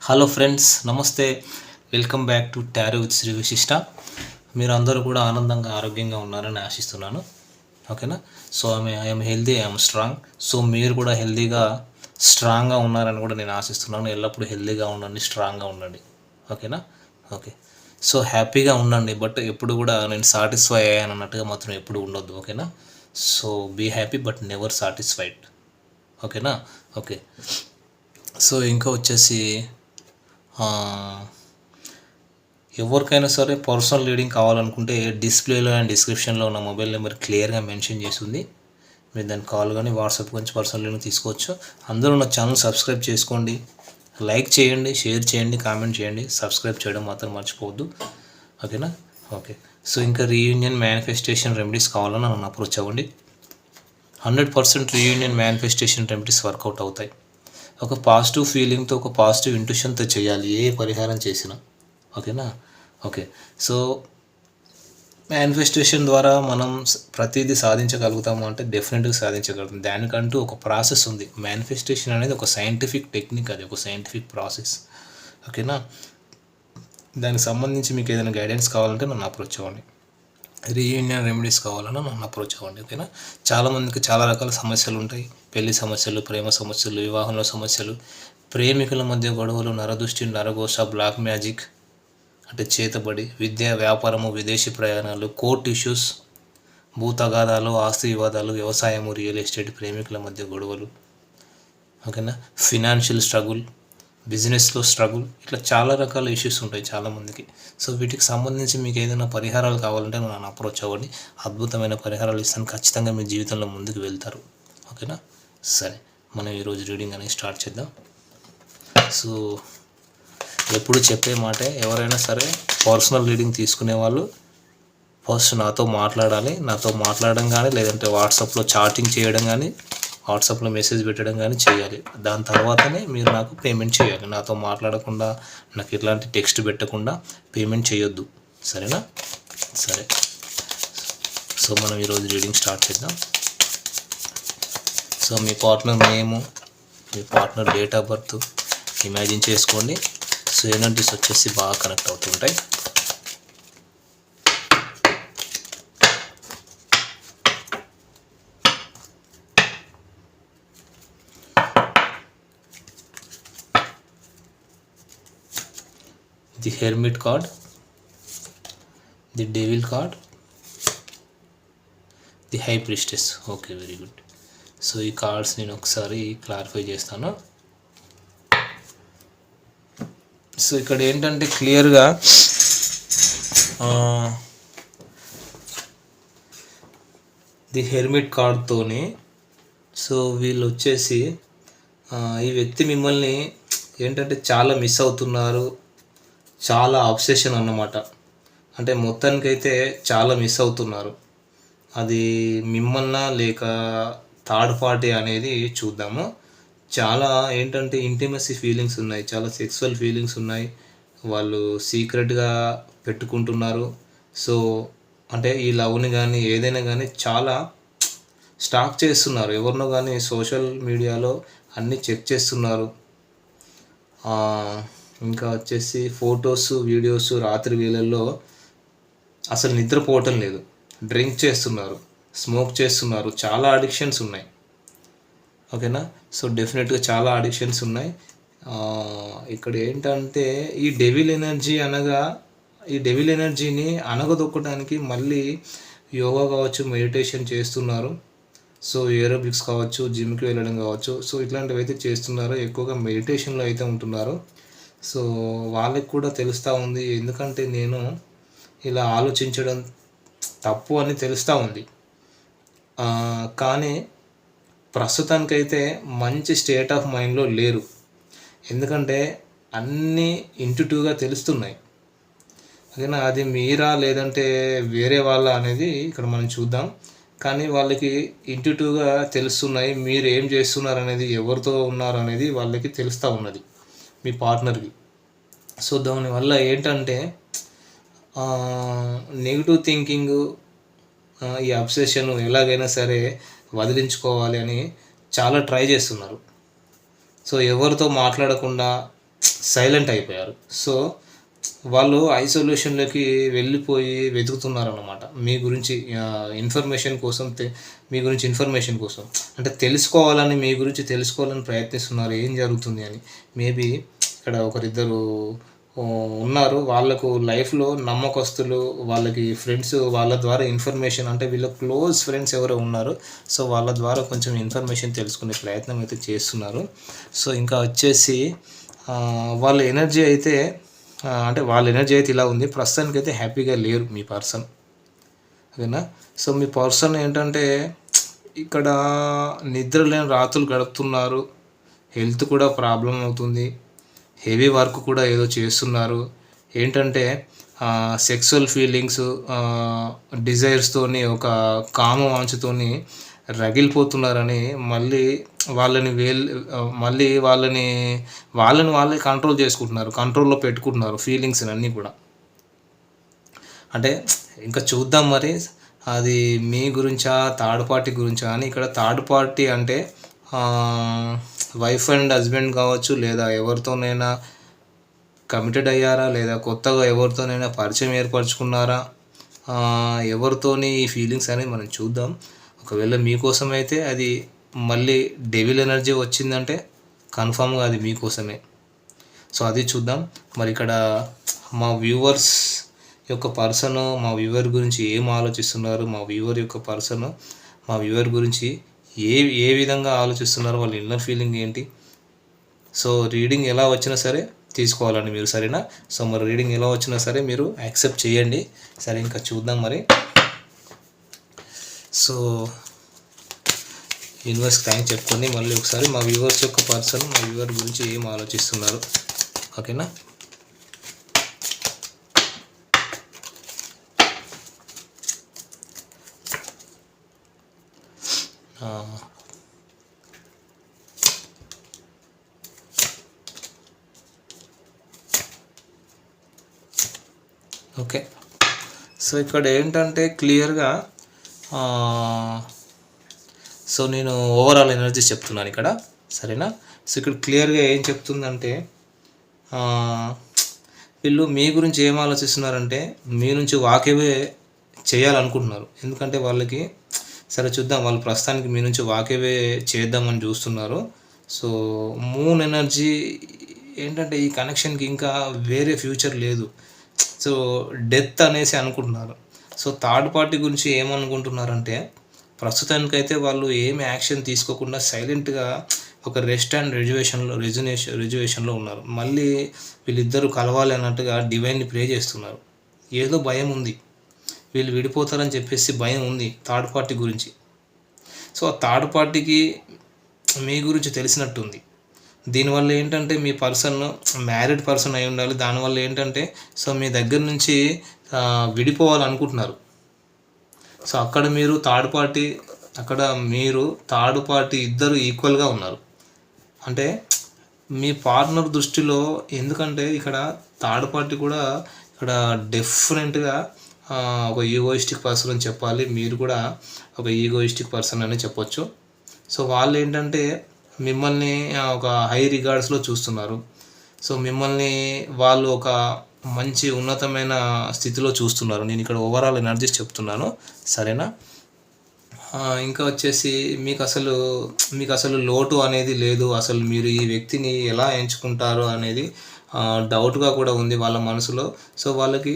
Hello friends, నమస్తే. Welcome back to tarot with Shri Vishishta. మీరు అందరూ కూడా ఆనందంగా ఆరోగ్యంగా ఉన్నారని ఆశిస్తున్నాను. ఓకేనా? So I'm healthy, I'm strong. So మీరు కూడా హెల్దీగా స్ట్రాంగ్గా ఉన్నారని కూడా నేను ఆశిస్తున్నాను. ఎల్లప్పుడూ హెల్దీగా ఉండండి, స్ట్రాంగ్గా ఉండండి. ఓకేనా? ఓకే. సో హ్యాపీగా ఉండండి, బట్ ఎప్పుడు కూడా నేను సాటిస్ఫై అయ్యాను అన్నట్టుగా మాత్రం ఎప్పుడు ఉండొద్దు. ఓకేనా? So be happy but never satisfied. ఓకేనా? ఓకే. సో ఇంకా వచ్చేసి ఎవరికైనా సరే పర్సనల్ రీడింగ్ కావాలనుకుంటే డిస్ప్లేలో అండ్ డిస్క్రిప్షన్లో ఉన్న మొబైల్ నెంబర్ క్లియర్గా మెన్షన్ చేసి ఉంది. మీరు దాన్ని కాల్ కానీ వాట్సాప్ గురించి పర్సనల్ రీడింగ్ తీసుకోవచ్చు. అందరూ నా ఛానల్ సబ్స్క్రైబ్ చేసుకోండి, లైక్ చేయండి, షేర్ చేయండి, కామెంట్ చేయండి. సబ్స్క్రైబ్ చేయడం మాత్రం మర్చిపోవద్దు. ఓకేనా? ఓకే. సో ఇంకా రీయూనియన్ మేనిఫెస్టేషన్ రెమెడీస్ కావాలని నన్ను అప్రోచ్ అవ్వండి. 100% రీయూనియన్ మేనిఫెస్టేషన్ రెమెడీస్ వర్కౌట్ అవుతాయి. ఒక పాజిటివ్ ఫీలింగ్తో, ఒక పాజిటివ్ ఇంట్యూషన్తో చేయాలి ఏ పరిహారం చేసినా. ఓకేనా? ఓకే. సో మేనిఫెస్టేషన్ ద్వారా మనం ప్రతిదీ సాధించగలుగుతాము అంటే డెఫినెట్గా సాధించగలుగుతాం. దానికంటూ ఒక ప్రాసెస్ ఉంది. మేనిఫెస్టేషన్ అనేది ఒక సైంటిఫిక్ టెక్నిక్, అది ఒక సైంటిఫిక్ ప్రాసెస్. ఓకేనా? దానికి సంబంధించి మీకు ఏదైనా గైడెన్స్ కావాలంటే నన్ను అప్రోచ్ అవ్వండి. రీయూనియన్ రెమెడీస్ కావాలన్నా నన్ను అప్రోచ్ అవ్వండి. ఓకేనా? చాలామందికి చాలా రకాల సమస్యలు ఉంటాయి. పెళ్లి సమస్యలు, ప్రేమ సమస్యలు, వివాహంలో సమస్యలు, ప్రేమికుల మధ్య గొడవలు, నరదృష్టి, నరఘోష, బ్లాక్ మ్యాజిక్ అంటే చేతబడి, విద్య, వ్యాపారము, విదేశీ ప్రయాణాలు, కోర్ట్ ఇష్యూస్, భూ తగాదాలు, ఆస్తి వివాదాలు, వ్యవసాయము, రియల్ ఎస్టేట్, ప్రేమికుల మధ్య గొడవలు. ఓకేనా? ఫినాన్షియల్ స్ట్రగుల్, బిజినెస్లో స్ట్రగుల్, ఇట్లా చాలా రకాల ఇష్యూస్ ఉంటాయి చాలామందికి. సో వీటికి సంబంధించి మీకు ఏదైనా పరిహారాలు కావాలంటే నన్ను అప్రోచ్ అవ్వండి. అద్భుతమైన పరిహారాలు ఇస్తాను. ఖచ్చితంగా మీ జీవితంలో ముందుకు వెళ్తారు. ఓకేనా? సరే, మనం ఈరోజు రీడింగ్ అనేది స్టార్ట్ చేద్దాం. సో ఎప్పుడు చెప్పే మాటే, ఎవరైనా సరే పర్సనల్ రీడింగ్ తీసుకునే వాళ్ళు ఫస్ట్ నాతో మాట్లాడాలి. నాతో మాట్లాడడం కానీ, లేదంటే వాట్సాప్లో చాటింగ్ చేయడం కానీ, వాట్సాప్లో మెసేజ్ పెట్టడం కానీ చేయాలి. దాని తర్వాతనే మీరు నాకు పేమెంట్ చేయాలి. నాతో మాట్లాడకుండా, నాకు ఎట్లాంటి టెక్స్ట్ పెట్టకుండా పేమెంట్ చేయొద్దు. సరేనా? సరే. సో మనం ఈరోజు రీడింగ్ స్టార్ట్ చేద్దాం. So me partner name, me partner date of birth imagine చేసుకోండి. సో ఎనర్జీస్ వచ్చేసి బాగా కనెక్ట్ అవుతుంటాయి. The hermit card, the devil card, the high priestess. Okay, very good. So ఈ కార్డ్స్ నేను ఒకసారి క్లారిఫై చేస్తాను. సో ఇక్కడ ఏంటంటే క్లియర్గా ది హెర్మిట్ కార్డ్తోని సో వీళ్ళు వచ్చేసి ఈ వ్యక్తి మిమ్మల్ని ఏంటంటే చాలా మిస్ అవుతున్నారు, చాలా అబ్సెషన్ అన్నమాట. అంటే మొత్తానికైతే చాలా మిస్ అవుతున్నారు. అది మిమ్మల్ని లేక థర్డ్ పార్టీ అనేది చూద్దాము. చాలా ఏంటంటే ఇంటిమసీ ఫీలింగ్స్ ఉన్నాయి, చాలా సెక్సువల్ ఫీలింగ్స్ ఉన్నాయి. వాళ్ళు సీక్రెట్గా పెట్టుకుంటున్నారు. సో అంటే ఈ లవ్ని కానీ ఏదైనా కానీ చాలా స్టాక్ చేస్తున్నారు. ఎవరినో కానీ సోషల్ మీడియాలో అన్నీ చెక్ చేస్తున్నారు. ఇంకా వచ్చేసి ఫొటోస్, వీడియోస్, రాత్రి వేళల్లో అసలు నిద్రపోవటం లేదు, డ్రింక్ చేస్తున్నారు, స్మోక్ చేస్తున్నారు. చాలా అడిక్షన్స్ ఉన్నాయి. ఓకేనా? సో డెఫినెట్గా చాలా అడిక్షన్స్ ఉన్నాయి. ఇక్కడ ఏంటంటే ఈ డెవిల్ ఎనర్జీని అనగదొక్కడానికి మళ్ళీ యోగా కావచ్చు, మెడిటేషన్ చేస్తున్నారు. సో ఏరోబిక్స్ కావచ్చు, జిమ్కి వెళ్ళడం కావచ్చు. సో ఇట్లాంటివి అయితే చేస్తున్నారు. ఎక్కువగా మెడిటేషన్లో అయితే ఉంటున్నారు. సో వాళ్ళకి కూడా తెలుస్తూ ఉంది, ఎందుకంటే నేను ఇలా ఆలోచించడం తప్పు అని తెలుస్తూ ఉంది. కానీ ప్రస్తుతానికైతే మంచి స్టేట్ ఆఫ్ మైండ్లో లేరు. ఎందుకంటే అన్నీ ఇంటుగా తెలుస్తున్నాయి. ఓకేనా? అది మీరా లేదంటే వేరే వాళ్ళ అనేది ఇక్కడ మనం చూద్దాం. కానీ వాళ్ళకి ఇంటుగా తెలుస్తున్నాయి. మీరు ఏం చేస్తున్నారు అనేది, ఎవరితో ఉన్నారు అనేది వాళ్ళకి తెలుస్తూ ఉన్నది, మీ పార్ట్నర్కి. సో దానివల్ల ఏంటంటే నెగిటివ్ థింకింగ్, ఈ అబ్సెషన్ ఎలాగైనా సరే వదిలించుకోవాలి అని చాలా ట్రై చేస్తున్నారు. సో ఎవరితో మాట్లాడకుండా సైలెంట్ అయిపోయారు. సో వాళ్ళు ఐసోలేషన్లోకి వెళ్ళిపోయి వెతుకుతున్నారన్నమాట మీ గురించి ఇన్ఫర్మేషన్ కోసం, మీ గురించి ఇన్ఫర్మేషన్ కోసం, అంటే తెలుసుకోవాలని, మీ గురించి తెలుసుకోవాలని ప్రయత్నిస్తున్నారు ఏం జరుగుతుంది అని. మేబీ ఇక్కడ ఒకరిద్దరు ఉన్నారు, వాళ్ళకు లైఫ్లో నమ్మకస్తులు, వాళ్ళకి ఫ్రెండ్స్, వాళ్ళ ద్వారా ఇన్ఫర్మేషన్, అంటే వీళ్ళ క్లోజ్ ఫ్రెండ్స్ ఎవరో ఉన్నారు. సో వాళ్ళ ద్వారా కొంచెం ఇన్ఫర్మేషన్ తెలుసుకునే ప్రయత్నం అయితే చేస్తున్నారు. సో ఇంకా వచ్చేసి వాళ్ళ ఎనర్జీ అయితే అంటే వాళ్ళ ఎనర్జీ అయితే ఇలా ఉంది, ప్రస్తుతానికి అయితే హ్యాపీగా లేరు మీ పర్సన్. ఓకేనా. సో మీ పర్సన్ ఏంటంటే ఇక్కడ నిద్ర లేని రాత్రులు గడుపుతున్నారు, హెల్త్ కూడా ప్రాబ్లం అవుతుంది, హెవీ వర్క్ కూడా ఏదో చేస్తున్నారు. ఏంటంటే సెక్సువల్ ఫీలింగ్స్, డిజైర్స్తోని, ఒక కామ వాంఛతోని రగిలిపోతున్నారని మళ్ళీ వాళ్ళే కంట్రోల్ చేసుకుంటున్నారు, కంట్రోల్లో పెట్టుకుంటున్నారు ఫీలింగ్స్ని అన్నీ కూడా. అంటే ఇంకా చూద్దాం మరి అది మీ గురించా థర్డ్ పార్టీ గురించా అని. ఇక్కడ థర్డ్ పార్టీ అంటే వైఫ్ అండ్ హస్బెండ్ కావచ్చు, లేదా ఎవరితోనైనా కమిటెడ్ అయ్యారా, లేదా కొత్తగా ఎవరితోనైనా పరిచయం ఏర్పరచుకున్నారా, ఎవరితోని ఈ ఫీలింగ్స్ అనేది మనం చూద్దాం. ఒకవేళ మీకోసం అయితే అది మళ్ళీ డెవిల్ ఎనర్జీ వచ్చిందంటే కన్ఫామ్గా అది మీకోసమే. సో అది చూద్దాం. మరి ఇక్కడ మా వ్యూవర్స్ యొక్క పర్సన్ మా వ్యూవర్ గురించి ఏం ఆలోచిస్తున్నారు, మా వ్యూవర్ యొక్క పర్సన్ మా వ్యూవర్ గురించి ఏ విధంగా ఆలోచిస్తున్నారు, వాళ్ళ ఇన్నర్ ఫీలింగ్ ఏంటి. సో రీడింగ్ ఎలా వచ్చినా సరే తీసుకోవాలండి మీరు, సరేనా. సో మరి రీడింగ్ ఎలా వచ్చినా సరే మీరు యాక్సెప్ట్ చేయండి. సరే ఇంకా చూద్దాం మరి. సో యూనివర్స్ థ్యాంక్స్ చెప్పుకొని మళ్ళీ ఒకసారి మా వ్యూవర్స్ యొక్క పర్సన్ మా వ్యూవర్ గురించి ఏం ఆలోచిస్తున్నారు. ఓకేనా. ఓకే. సో ఇక్కడ ఏంటంటే క్లియర్గా సో నేను ఓవరాల్ ఎనర్జీ చెప్తున్నాను ఇక్కడ, సరేనా. సో ఇక్కడ క్లియర్గా ఏం చెప్తుందంటే వీళ్ళు మీ గురించి ఏం ఆలోచిస్తున్నారంటే మీ నుంచి వాకేవే చేయాలనుకుంటున్నారు. ఎందుకంటే వాళ్ళకి సరే చూద్దాం, వాళ్ళు ప్రస్తుతానికి మీ నుంచి వాకేవే చేద్దామని చూస్తున్నారు. సో మూన్ ఎనర్జీ ఏంటంటే ఈ కనెక్షన్కి ఇంకా వేరే ఫ్యూచర్ లేదు. సో డెత్ అనేసి అనుకుంటున్నారు. సో థర్డ్ పార్టీ గురించి ఏమనుకుంటున్నారంటే ప్రస్తుతానికైతే వాళ్ళు ఏమి యాక్షన్ తీసుకోకుండా సైలెంట్గా ఒక రెస్ట్ అండ్ రెజ్యువేషన్లో ఉన్నారు. మళ్ళీ వీళ్ళిద్దరూ కలవాలి అన్నట్టుగా డివైన్ని ప్రే చేస్తున్నారు. ఏదో భయం ఉంది, వీళ్ళు విడిపోతారని చెప్పేసి భయం ఉంది థర్డ్ పార్టీ గురించి. సో ఆ థర్డ్ పార్టీకి మీ గురించి తెలిసినట్టుంది. దీనివల్ల ఏంటంటే మీ పర్సన్ మ్యారీడ్ పర్సన్ అయి ఉండాలి. దానివల్ల ఏంటంటే సో మీ దగ్గర నుంచి విడిపోవాలనుకుంటున్నారు. సో అక్కడ మీరు థర్డ్ పార్టీ ఇద్దరు ఈక్వల్గా ఉన్నారు. అంటే మీ పార్ట్నర్ దృష్టిలో, ఎందుకంటే ఇక్కడ థర్డ్ పార్టీ కూడా ఇక్కడ డెఫినెట్గా ఒక ఈగోయిస్టిక్ పర్సన్ అని చెప్పాలి. మీరు కూడా ఒక ఈగోయిస్టిక్ పర్సన్ అని చెప్పొచ్చు. సో వాళ్ళు ఏంటంటే మిమ్మల్ని ఒక హై రిగార్డ్స్లో చూస్తున్నారు. సో మిమ్మల్ని వాళ్ళు ఒక మంచి ఉన్నతమైన స్థితిలో చూస్తున్నారు. నేను ఇక్కడ ఓవరాల్ ఎనర్జీస్ చెప్తున్నాను, సరేనా. ఇంకా వచ్చేసి మీకు అసలు లోటు అనేది లేదు. అసలు మీరు ఈ వ్యక్తిని ఎలా ఎంచుకుంటారు అనేది డౌట్గా కూడా ఉంది వాళ్ళ మనసులో. సో వాళ్ళకి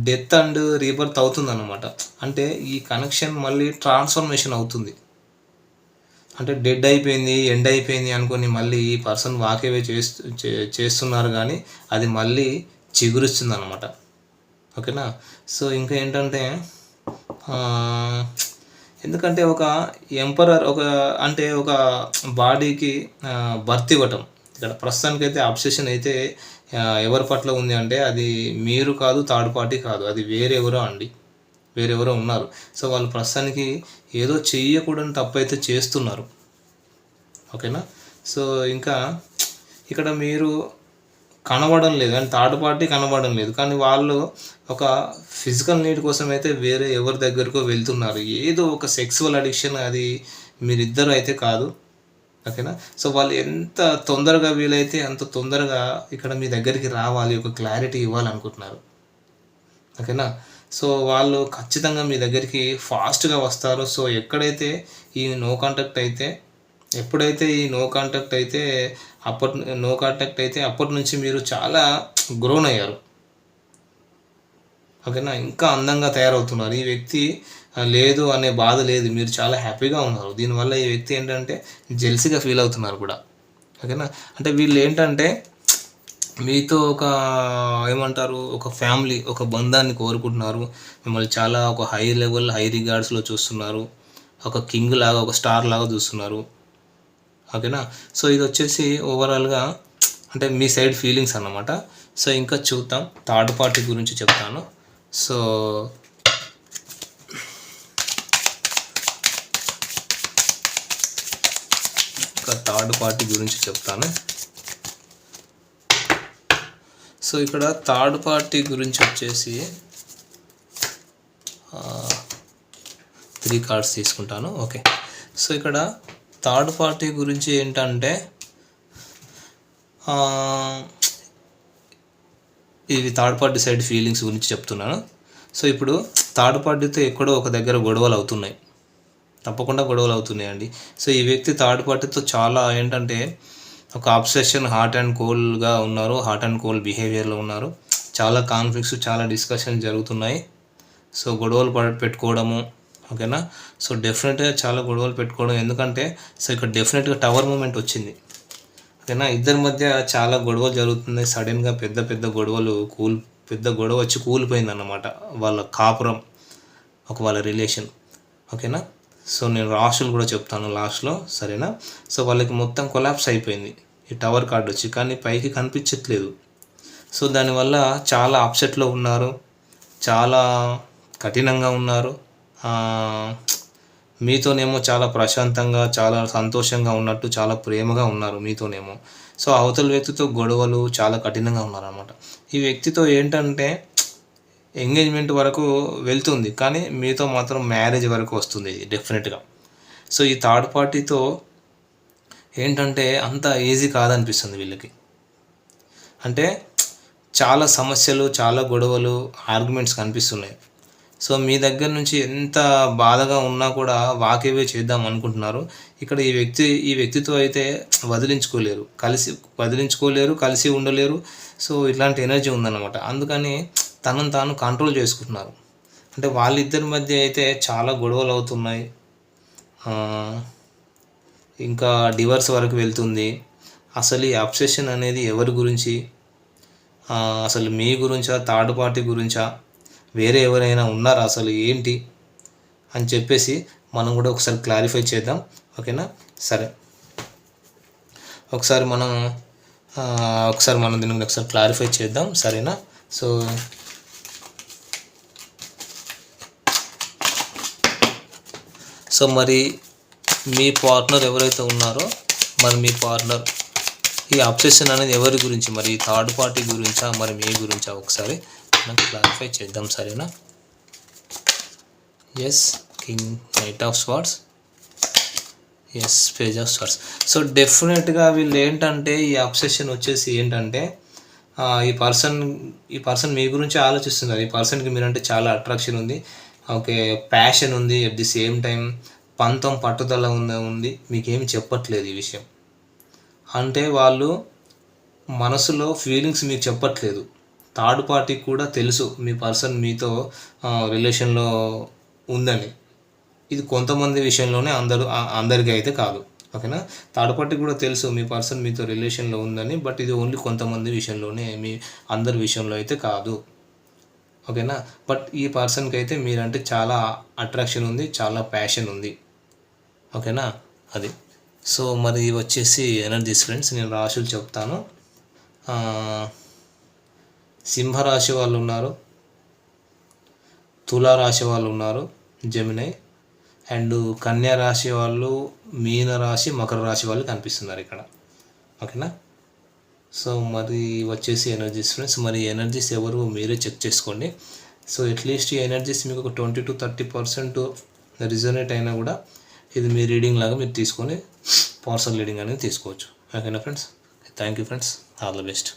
డెత్ అండ్ రీబర్త్ అవుతుంది అన్నమాట. అంటే ఈ కనెక్షన్ మళ్ళీ ట్రాన్స్ఫర్మేషన్ అవుతుంది. అంటే డెడ్ అయిపోయింది, ఎండ్ అయిపోయింది అనుకొని మళ్ళీ ఈ పర్సన్ వాకేవే చేస్తున్నారు, కానీ అది మళ్ళీ చిగురుస్తుంది అన్నమాట. ఓకేనా. సో ఇంకా ఏంటంటే ఎందుకంటే ఒక ఎంపరర్ ఒక బాడీకి బర్త్ ఇవ్వటం. ఇక్కడ ప్రస్తుతానికైతే అబ్సెషన్ అయితే ఎవరి పట్ల ఉంది అంటే అది మీరు కాదు, థర్డ్ పార్టీ కాదు, అది వేరెవరో ఉన్నారు. సో వాళ్ళు ప్రస్తుతానికి ఏదో చెయ్యకూడని తప్పైతే చేస్తున్నారు. ఓకేనా. సో ఇంకా ఇక్కడ మీరు కనబడడం లేదు అండ్ థర్డ్ పార్టీ కనబడడం లేదు, కానీ వాళ్ళు ఒక ఫిజికల్ నీడ్ కోసం అయితే వేరే ఎవరి దగ్గరకో వెళ్తున్నారు. ఏదో ఒక సెక్సువల్ అడిక్షన్, అది మీరిద్దరు అయితే కాదు. ఓకేనా. సో వాళ్ళు ఎంత తొందరగా వీలైతే అంత తొందరగా ఇక్కడ మీ దగ్గరికి రావాలి, ఒక క్లారిటీ ఇవ్వాలనుకుంటున్నారు. ఓకేనా. సో వాళ్ళు ఖచ్చితంగా మీ దగ్గరికి ఫాస్ట్గా వస్తారు. సో ఎక్కడైతే ఈ నో కాంటాక్ట్ అయితే ఎప్పుడైతే ఈ నో కాంటాక్ట్ అయితే అప్పటి నుంచి మీరు చాలా గ్రోన్ అయ్యారు. ఓకేనా. ఇంకా అందంగా తయారవుతున్నారు. ఈ వ్యక్తి లేదు అనే బాధ లేదు, మీరు చాలా హ్యాపీగా ఉన్నారు. దీనివల్ల ఈ వ్యక్తి ఏంటంటే జెల్సీగా ఫీల్ అవుతున్నారు కూడా. ఓకేనా. అంటే వీళ్ళు ఏంటంటే మీతో ఏమంటారు, ఒక ఫ్యామిలీ, ఒక బంధాన్ని కోరుకుంటున్నారు. మిమ్మల్ని చాలా ఒక హై లెవెల్, హై రిగార్డ్స్లో చూస్తున్నారు. ఒక కింగ్ లాగా, ఒక స్టార్ లాగా చూస్తున్నారు. ఓకేనా. సో ఇది వచ్చేసి ఓవరాల్గా అంటే మీ సైడ్ ఫీలింగ్స్ అన్నమాట. సో ఇంకా చూద్దాం, థర్డ్ పార్టీ గురించి చెప్తాను. సో ఇంకా థర్డ్ పార్టీ గురించి చెప్తాను. సో ఇక్కడ థర్డ్ పార్టీ గురించి వచ్చేసి 3 కార్డ్స్ తీసుకుంటాను. ఓకే. సో ఇక్కడ థర్డ్ పార్టీ గురించి ఏంటంటే ఇవి థర్డ్ పార్టీ సైడ్ ఫీలింగ్స్ గురించి చెప్తున్నాను. సో ఇప్పుడు థర్డ్ పార్టీతో ఎక్కడో ఒక దగ్గర గొడవలు అవుతున్నాయి, తప్పకుండా గొడవలు అవుతున్నాయండి. సో ఈ వ్యక్తి థర్డ్ పార్టీతో చాలా ఏంటంటే ఒక అబ్సెషన్, హాట్ అండ్ కోల్డ్గా ఉన్నారు, హాట్ అండ్ కోల్డ్ బిహేవియర్లో ఉన్నారు. చాలా కాన్ఫ్లిక్ట్స్, చాలా డిస్కషన్ జరుగుతున్నాయి. సో గొడవలు పెట్టుకోవడము. ఓకేనా. సో డెఫినెట్గా చాలా గొడవలు పెట్టుకోవడం, ఎందుకంటే సో ఇక్కడ డెఫినెట్గా టవర్ మూమెంట్ వచ్చింది. ఓకేనా. ఇద్దరి మధ్య చాలా గొడవలు జరుగుతున్నాయి. సడన్గా పెద్ద గొడవలు పెద్ద గొడవ వచ్చి కూలిపోయింది అన్నమాట వాళ్ళ కాపురం, వాళ్ళ రిలేషన్. ఓకేనా. సో నేను రాశులు కూడా చెప్తాను లాస్ట్లో, సరేనా. సో వాళ్ళకి మొత్తం కొలాప్స్ అయిపోయింది ఈ టవర్ కార్డ్ వచ్చి, కానీ పైకి కనిపించట్లేదు. సో దానివల్ల చాలా అప్సెట్లో ఉన్నారు, చాలా కఠినంగా ఉన్నారు. మీతోనేమో చాలా ప్రశాంతంగా, చాలా సంతోషంగా ఉన్నట్టు, చాలా ప్రేమగా ఉన్నారు మీతోనేమో. సో అవతల వ్యక్తితో గొడవలు, చాలా కఠినంగా ఉన్నారన్నమాట. ఈ వ్యక్తితో ఏంటంటే ఎంగేజ్మెంట్ వరకు వెళ్తుంది, కానీ మీతో మాత్రం మ్యారేజ్ వరకు వస్తుంది డెఫినెట్గా. సో ఈ థర్డ్ పార్టీతో ఏంటంటే అంత ఈజీ కాదనిపిస్తుంది వీళ్ళకి. అంటే చాలా సమస్యలు, చాలా గొడవలు, ఆర్గ్యుమెంట్స్ కనిపిస్తున్నాయి. సో మీ దగ్గర నుంచి ఎంత బాధగా ఉన్నా కూడా వాకేవే చేద్దాం అనుకుంటున్నారు. ఇక్కడ ఈ వ్యక్తితో అయితే వదిలించుకోలేరు, కలిసి ఉండలేరు. సో ఇట్లాంటి ఎనర్జీ ఉందన్నమాట. అందుకని తనను తాను కంట్రోల్ చేసుకుంటున్నారు. అంటే వాళ్ళిద్దరి మధ్య అయితే చాలా గొడవలు అవుతున్నాయి, ఇంకా డివర్స్ వరకు వెళ్తుంది. అసలు ఈ అబ్సెషన్ అనేది ఎవరి గురించి, అసలు మీ గురించా, థర్డ్ పార్టీ గురించా, వేరే ఎవరైనా ఉన్నారా, అసలు ఏంటి అని చెప్పేసి మనం కూడా ఒకసారి క్లారిఫై చేద్దాం. ఓకేనా. సరే, ఒకసారి మనం దీన్ని ఒకసారి క్లారిఫై చేద్దాం, సరేనా. సో మరి మీ పార్ట్నర్ ఎవరైతే ఉన్నారో, మరి మీ పార్ట్నర్ ఈ అబ్సెషన్ అనేది ఎవరి గురించి, మరి థర్డ్ పార్టీ గురించా, మరి మీ గురించా, ఒకసారి మనం క్లారిఫై చేద్దాం, సరేనా. Yes, king, knight of swords, yes, page of swords. So డెఫినెట్గా వీళ్ళు ఏంటంటే ఈ అబ్సెషన్ వచ్చేసి ఏంటంటే ఈ పర్సన్ మీ గురించి ఆలోచిస్తున్నారు. ఈ పర్సన్కి మీరంటే చాలా అట్రాక్షన్ ఉంది, ఓకే, ప్యాషన్ ఉంది, అట్ ది సేమ్ టైం పట్టుదల ఉంది. మీకేం చెప్పట్లేదు ఈ విషయం. అంటే వాళ్ళు మనసులో ఫీలింగ్స్ మీకు చెప్పట్లేదు. థర్డ్ పార్టీకి కూడా తెలుసు మీ పర్సన్ మీతో రిలేషన్లో ఉందని. ఇది కొంతమంది విషయంలోనే, అందరికీ అయితే కాదు. ఓకేనా. థర్డ్ పార్టీకి కూడా తెలుసు మీ పర్సన్ మీతో రిలేషన్లో ఉందని, బట్ ఇది ఓన్లీ కొంతమంది విషయంలోనే, మీ అందరి విషయంలో అయితే కాదు. ఓకేనా. బట్ ఈ పర్సన్కి అయితే మీరంటే చాలా అట్రాక్షన్ ఉంది, చాలా ప్యాషన్ ఉంది. ఓకేనా. అది. సో మరి వచ్చేసి ఎనర్జీస్ ఫ్రెండ్స్, నేను రాశులు చెప్తాను. సింహరాశి వాళ్ళు ఉన్నారు, తులారాశి వాళ్ళు ఉన్నారు, జెమినై, అండ్ కన్యా రాశి వాళ్ళు, మీన రాశి, మకర రాశి వాళ్ళు కనిపిస్తున్నారు ఇక్కడ. ఓకేనా. సో మరి వచ్చేసి ఎనర్జీస్ ఫ్రెండ్స్, మరి ఎనర్జీస్ ఎవరు మీరే చెక్ చేసుకోండి. సో అట్లీస్ట్ ఈ ఎనర్జీస్ మీకు ఒక 20 to 30% రిజనేట్ అయినా కూడా ఇది మీ రీడింగ్ లాగా మీరు తీసుకొని పార్సల్ రీడింగ్ అనేది తీసుకోవచ్చు. ఓకేనా friends, thank you friends, all the best.